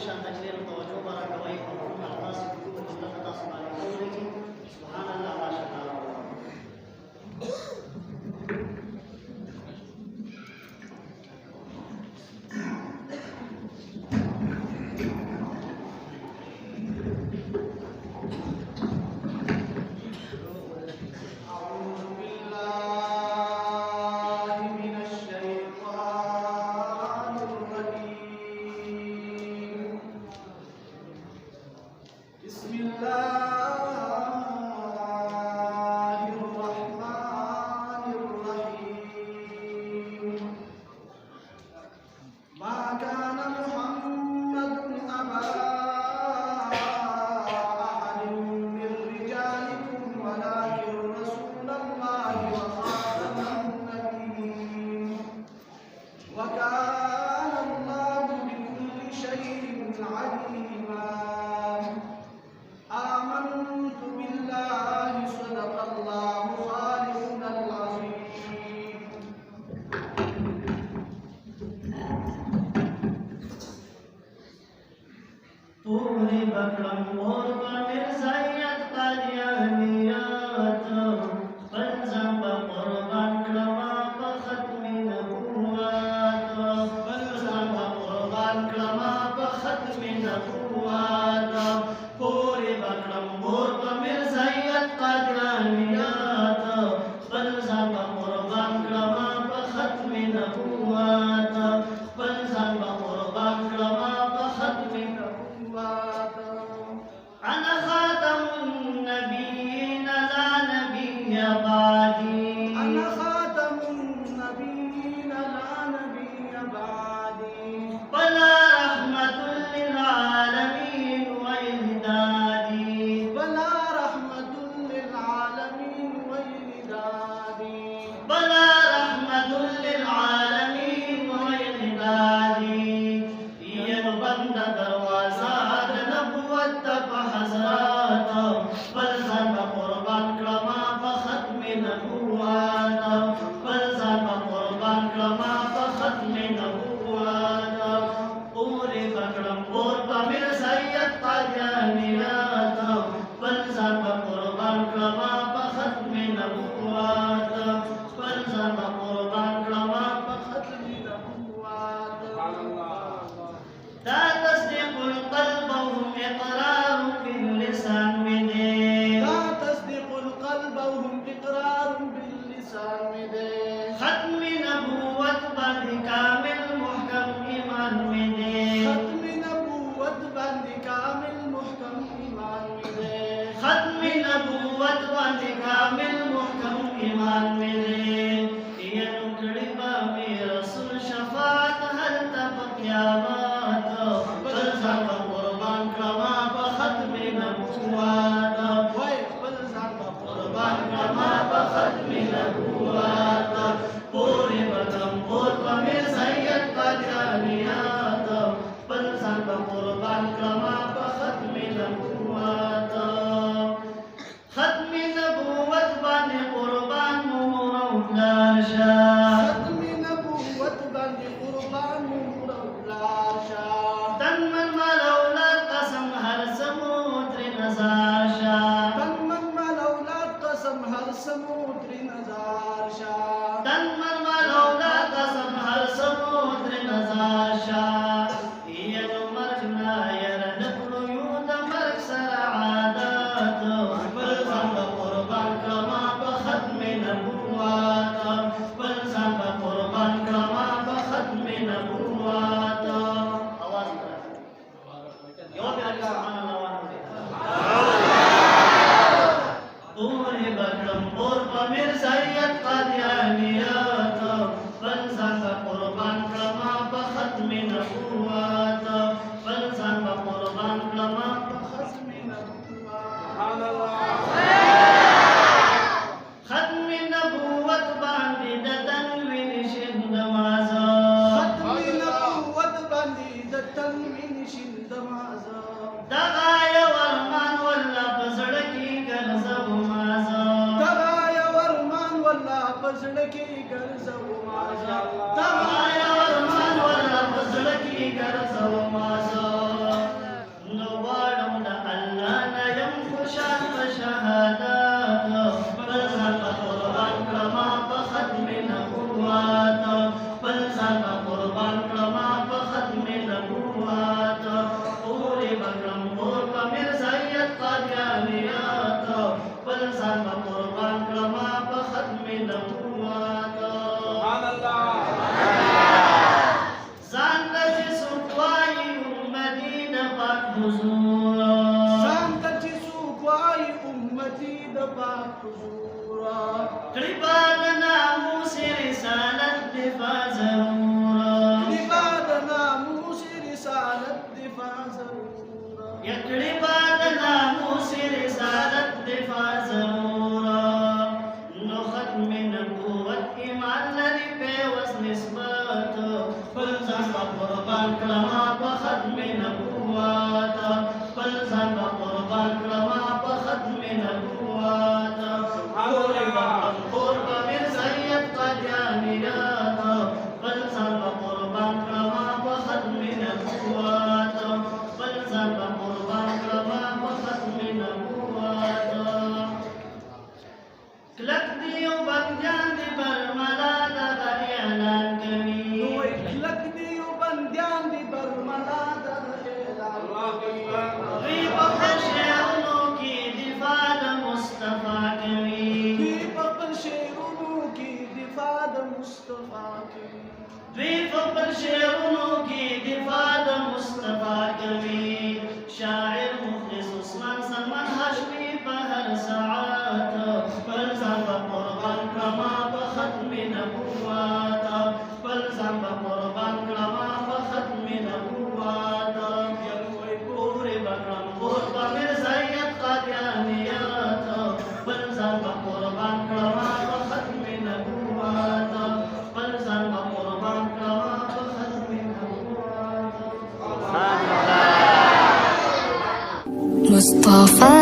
شان تجلیل توجه برکوي او کوم الفاظ په دغه تاسو باندې کوي سبحان الله ماشاء الله Maşallah. نبوت ایمان لري پیوس نسبت خپل ځان به قربان کړما په ختم نبوت خپل ځان به قربان کړما په ختم نبوت قرب من سید قادیانیات خپل ځان به قربان کړما په ختم نبوت خپل ځان به قربان کړما په ختم نبوت کلک دیو بندیان دی برملا دغه اعلان کوي کلک دیو بندیان دی برملا دغه اعلان وی په شعرونو کې دفاع د مصطفی کوي وی په شعرونو کې دفاع د مصطفی کوي وی په شعرونو کې دفاع د مصطفی کوي شاعر مخلص عثمان سلمان هاشمي په هر ساعت خپل ځان به قربان کړما په ختم نبوت خپل ځان به قربان کړما په ختم نبوت یلوی پورې به کړم پور په مرزایت قادیانیات خپل ځان به قربان کړما په ختم نبوت خپل ځان به قربان کړما په ختم نبوت مصطفى